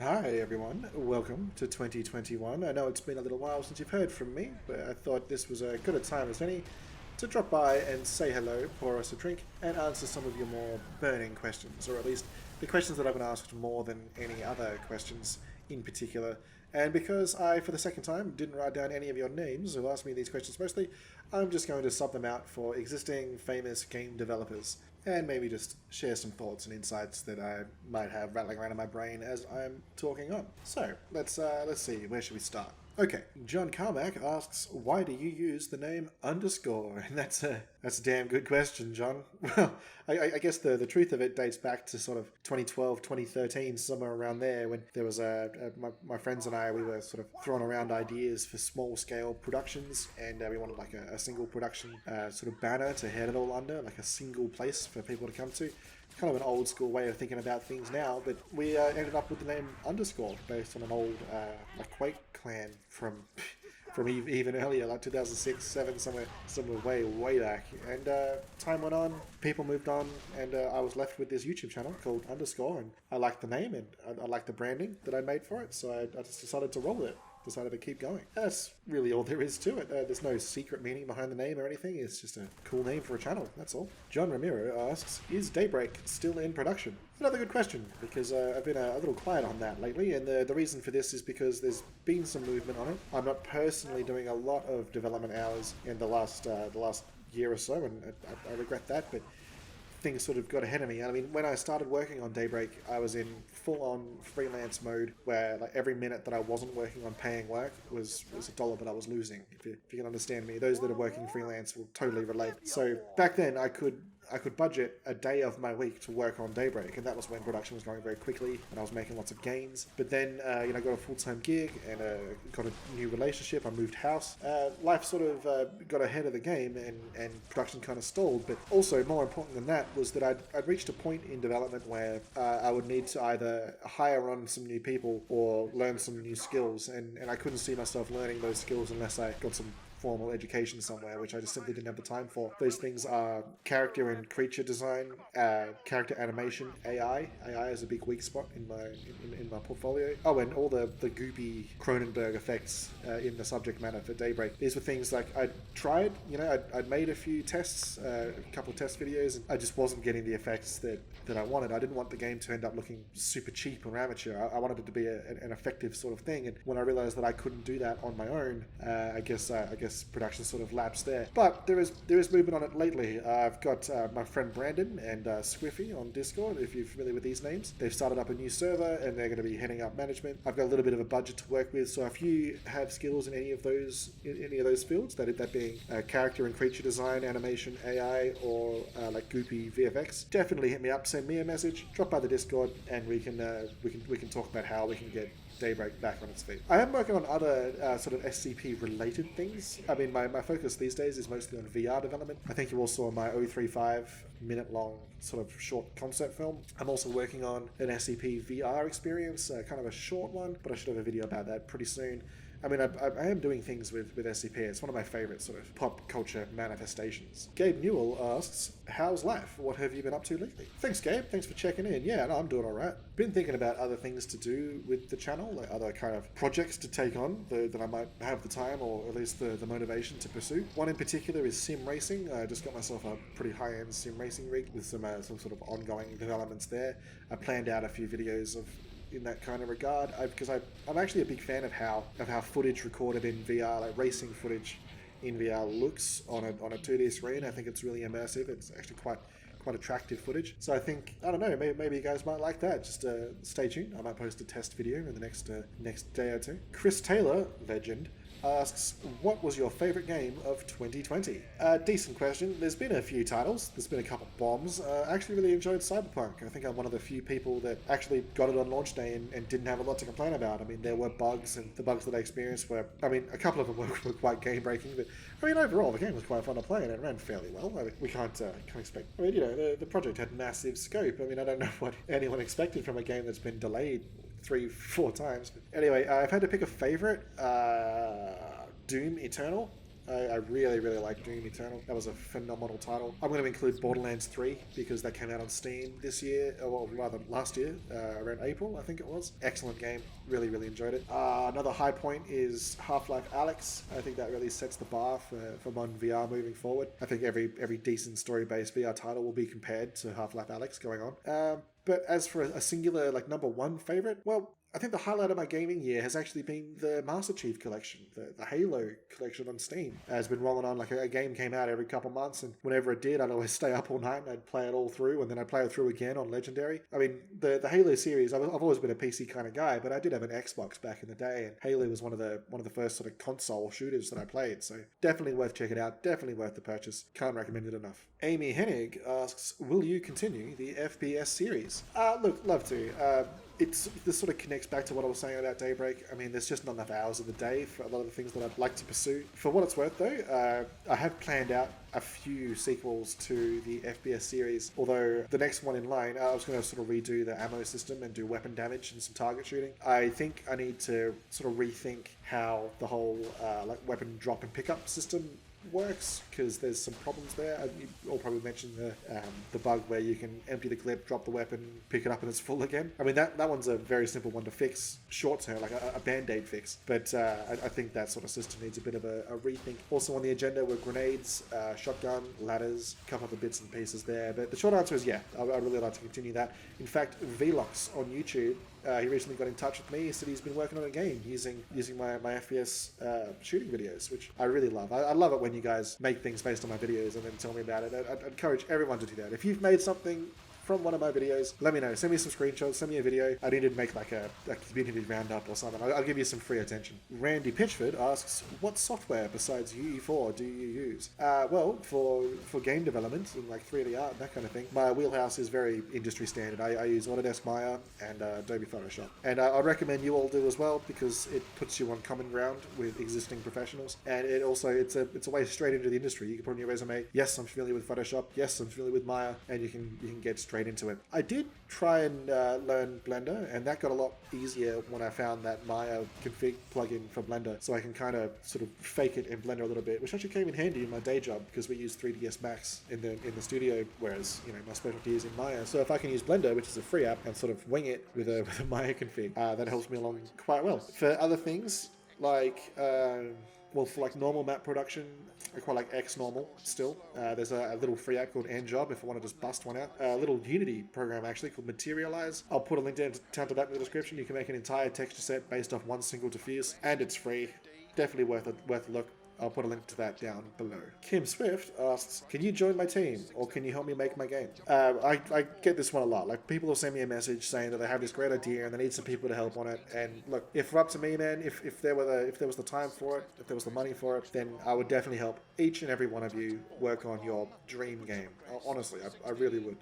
Hi everyone, welcome to 2021. I know it's been a little while since you've heard from me, but I thought this was as good a time as any to drop by and say hello, pour us a drink, and answer some of your more burning questions, or at least the questions that I've been asked more than any other questions in particular. And because I, for the second time, didn't write down any of your names who asked me these questions mostly, I'm just going to sub them out for existing famous game developers and maybe just share some thoughts and insights that I might have rattling around in my brain as I'm talking on. So let's see, where should we start? Okay, John Carmack asks, why do you use the name underscore? And that's a damn good question, John. Well, I guess the truth of it dates back to sort of 2012, 2013, somewhere around there, when there was my friends and I, we were sort of throwing around ideas for small scale productions, and we wanted like a single production sort of banner to head it all under, like a single place for people to come to. Kind of an old school way of thinking about things now, but we ended up with the name underscore based on an old like Quake clan from even earlier, like 2006, 7, somewhere way back. And time went on, people moved on, and I was left with this YouTube channel called Underscore, and I liked the name and I liked the branding that I made for it, so I just decided to roll with it. Decided to keep going. That's really all there is to it. There's no secret meaning behind the name or anything. It's just a cool name for a channel, that's all. John Ramiro asks, is Daybreak still in production? Another good question, because I've been a little quiet on that lately, and the reason for this is because there's been some movement on it. I'm not personally doing a lot of development hours in the last year or so, and I regret that, but things sort of got ahead of me. I mean, when I started working on Daybreak, I was in full-on freelance mode, where like every minute that I wasn't working on paying work was a dollar that I was losing. If you can understand me, those that are working freelance will totally relate. So back then, I could budget a day of my week to work on Daybreak, and that was when production was going very quickly and I was making lots of gains. But then, I got a full-time gig and got a new relationship. I moved house. Life sort of got ahead of the game, and production kind of stalled. But also, more important than that, was that I'd reached a point in development where I would need to either hire on some new people or learn some new skills, and I couldn't see myself learning those skills unless I got some formal education somewhere, which I just simply didn't have the time for. Those things are character and creature design, character animation, AI. AI is a big weak spot in my portfolio. Oh, and all the goopy Cronenberg effects in the subject matter for Daybreak. These were things like I'd tried, I'd made a few tests, a couple of test videos, and I just wasn't getting the effects that I wanted. I didn't want the game to end up looking super cheap or amateur. I wanted it to be an effective sort of thing, and when I realized that I couldn't do that on my own, I guess production sort of lapsed there. But there is movement on it lately. I've got my friend Brandon and Squiffy on Discord, if you're familiar with these names. They've started up a new server and they're going to be heading up management. I've got a little bit of a budget to work with, so if you have skills in any of those fields, that being character and creature design, animation, AI, or like goopy VFX, definitely hit me up, send me a message, drop by the Discord, and we can talk about how we can get Daybreak back on its feet. I am working on other sort of SCP related things. I mean, my focus these days is mostly on VR development. I think you all saw my 035 minute long sort of short concept film. I'm also working on an SCP VR experience, kind of a short one, but I should have a video about that pretty soon. I mean, I am doing things with SCP. It's one of my favorite sort of pop culture manifestations. Gabe Newell asks, how's life? What have you been up to lately? Thanks, Gabe. Thanks for checking in. Yeah, no, I'm doing all right. Been thinking about other things to do with the channel, like other kind of projects to take on that I might have the time or at least the motivation to pursue. One in particular is sim racing. I just got myself a pretty high-end sim racing rig with some sort of ongoing developments there. I planned out a few videos in that kind of regard, because I'm actually a big fan of how footage recorded in VR, like racing footage in VR, looks on a 2D screen. I think it's really immersive. It's actually quite attractive footage. So I think, I don't know, maybe you guys might like that. Just stay tuned. I might post a test video in the next day or two. Chris Taylor, legend, asks, what was your favorite game of 2020? Decent question. There's been a few titles. There's been a couple bombs. I actually really enjoyed Cyberpunk. I think I'm one of the few people that actually got it on launch day and didn't have a lot to complain about. I mean, there were bugs, and the bugs that I experienced were, I mean, a couple of them were quite game-breaking, but I mean, overall, the game was quite fun to play, and it ran fairly well. I mean, we can't expect... I mean, the project had massive scope. I mean, I don't know what anyone expected from a game that's been delayed 3-4 times. But anyway, I've had to pick a favorite. Doom Eternal. I really, really like Doom Eternal. That was a phenomenal title. I'm going to include Borderlands 3 because that came out on Steam this year, or rather last year, around April, I think it was. Excellent game. Really, really enjoyed it. Another high point is Half-Life Alyx. I think that really sets the bar for modern VR moving forward. I think every decent story-based VR title will be compared to Half-Life Alyx going on. But as for a singular, like, number one favorite, well, I think the highlight of my gaming year has actually been the Master Chief Collection, the Halo collection on Steam. It's been rolling on, like a game came out every couple months, and whenever it did, I'd always stay up all night and I'd play it all through, and then I'd play it through again on Legendary. I mean, the Halo series, I've always been a PC kind of guy, but I did have an Xbox back in the day, and Halo was one of the first sort of console shooters that I played, so definitely worth checking out, definitely worth the purchase. Can't recommend it enough. Amy Hennig asks, will you continue the FPS series? Look, love to. This sort of connects back to what I was saying about Daybreak. I mean, there's just not enough hours of the day for a lot of the things that I'd like to pursue. For what it's worth, though, I have planned out a few sequels to the FPS series, although the next one in line, I was going to sort of redo the ammo system and do weapon damage and some target shooting. I think I need to sort of rethink how the whole like weapon drop and pickup system works, because there's some problems there. You all probably mentioned the bug where you can empty the clip, drop the weapon, pick it up and it's full again. I mean, that one's a very simple one to fix short term, like a band-aid fix, but I think that sort of system needs a bit of a rethink. Also on the agenda were grenades, shotgun, ladders, a couple of the bits and pieces there, but the short answer is yeah, I'd really like to continue that. In fact, Vlox on YouTube, he recently got in touch with me. He said he's been working on a game using my FPS shooting videos, which I really love. I love it when you guys make things based on my videos and then tell me about it. I'd encourage everyone to do that. If you've made something from one of my videos, let me know. Send me some screenshots, send me a video. I need to make like a community roundup or something. I'll give you some free attention. Randy Pitchford asks, what software besides UE4 do you use? Well, for game development and like 3D art and that kind of thing, my wheelhouse is very industry standard. I use Autodesk Maya and Adobe Photoshop. And I'd recommend you all do as well, because it puts you on common ground with existing professionals. And it also, it's a way straight into the industry. You can put on your resume, yes, I'm familiar with Photoshop, yes, I'm familiar with Maya, and you can get straight into it. I did try and learn Blender, and that got a lot easier when I found that Maya config plugin for Blender, so I can kind of sort of fake it in Blender a little bit, which actually came in handy in my day job because we use 3ds Max in the studio, whereas my specialty is in Maya. So if I can use Blender, which is a free app, and sort of wing it with a Maya config, that helps me along quite well. For other things like well, for like normal map production, I quite like XNormal still. There's a little free app called Njob if I want to just bust one out. A little Unity program actually called Materialize. I'll put a link down to that in the description. You can make an entire texture set based off one single diffuse, and it's free. Definitely worth a look. I'll put a link to that down below. Kim Swift asks, can you join my team or can you help me make my game? I get this one a lot. Like, people will send me a message saying that they have this great idea and they need some people to help on it. And look, if we're up to me, man, if there was the time for it, if there was the money for it, then I would definitely help each and every one of you work on your dream game. Honestly, I really would.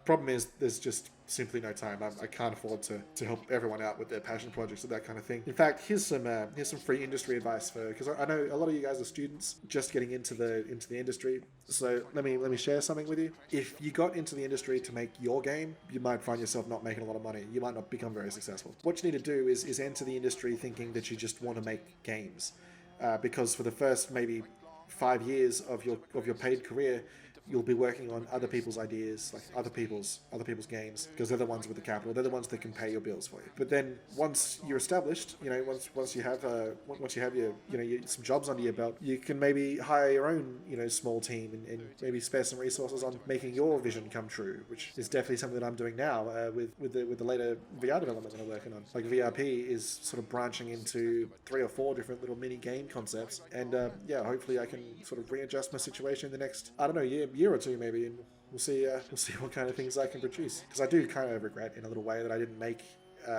Problem is, there's just simply no time. I can't afford to help everyone out with their passion projects and that kind of thing. In fact, here's some free industry advice because I know a lot of you guys are students just getting into the industry. So let me share something with you. If you got into the industry to make your game, you might find yourself not making a lot of money. You might not become very successful. What you need to do is enter the industry thinking that you just want to make games, because for the first maybe 5 years of your paid career, you'll be working on other people's ideas, like other people's games, because they're the ones with the capital. They're the ones that can pay your bills for you. But then once you're established, once you have your some jobs under your belt, you can maybe hire your own small team and maybe spare some resources on making your vision come true, which is definitely something that I'm doing now with the later VR development that I'm working on. Like, VRP is sort of branching into 3 or 4 different little mini game concepts, and hopefully I can sort of readjust my situation in the next year or two maybe, and we'll see what kind of things I can produce, because I do kind of regret in a little way that I didn't make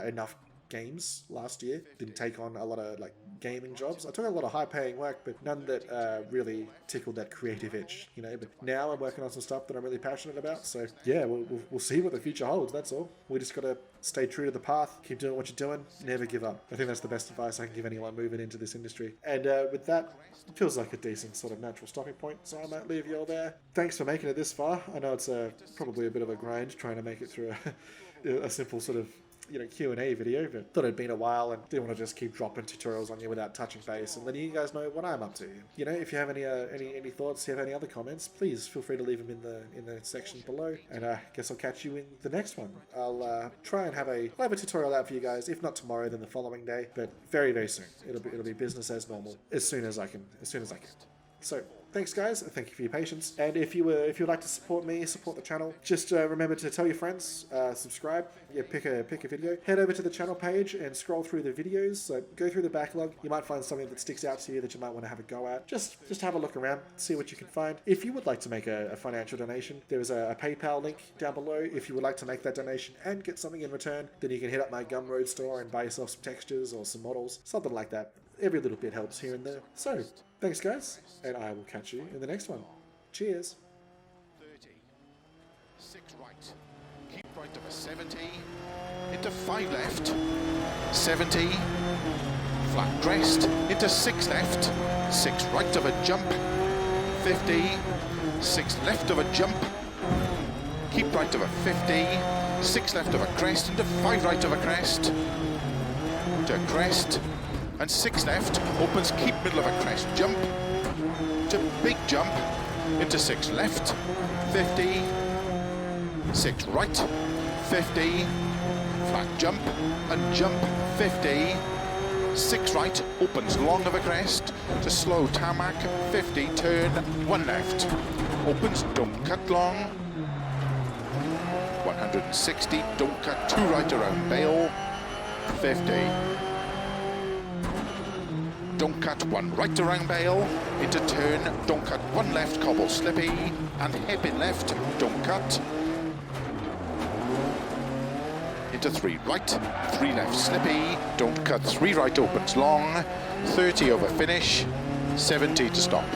enough games last year. Didn't take on a lot of like gaming jobs. I took a lot of high paying work, but none that really tickled that creative itch, But now I'm working on some stuff that I'm really passionate about. So yeah, we'll see what the future holds. That's all. We just gotta stay true to the path, keep doing what you're doing, never give up. I think that's the best advice I can give anyone moving into this industry. And with that, it feels like a decent sort of natural stopping point, so I might leave you all there. Thanks for making it this far. I know it's probably a bit of a grind trying to make it through a simple sort of Q&A video, but thought it'd been a while and didn't want to just keep dropping tutorials on you without touching base and letting you guys know what I'm up to. If you have any thoughts, if you have any other comments, please feel free to leave them in the section below. And I guess I'll catch you in the next one. I'll try and have a tutorial out for you guys. If not tomorrow, then the following day. But very, very soon. It'll be business as normal as soon as I can. So thanks, guys. Thank you for your patience. And if you would like to support me, support the channel, just remember to tell your friends, subscribe. Yeah, pick a video. Head over to the channel page and scroll through the videos. So go through the backlog. You might find something that sticks out to you that you might want to have a go at. Just have a look around, see what you can find. If you would like to make a financial donation, there is a PayPal link down below. If you would like to make that donation and get something in return, then you can hit up my Gumroad store and buy yourself some textures or some models, something like that. Every little bit helps here and there. So, thanks guys, and I will catch you in the next one. Cheers. 30, 6 right, keep right of a 70, into 5 left, 70, flat crest, into 6 left, 6 right of a jump, 50, 6 left of a jump, keep right of a 50, 6 left of a crest, into 5 right of a crest, to crest, and 6 left, opens, keep middle of a crest, jump, to big jump, into 6 left, 50, 6 right, 50, flat jump, and jump, 50, 6 right, opens long of a crest, to slow tarmac, 50, turn, 1 left, opens, don't cut long, 160, don't cut 2 right around bail, 50, don't cut 1 right around bail, into turn, don't cut 1 left, cobble slippy, and hairpin left, don't cut, into 3 right, 3 left slippy, don't cut 3 right opens long, 30 over finish, 70 to stop.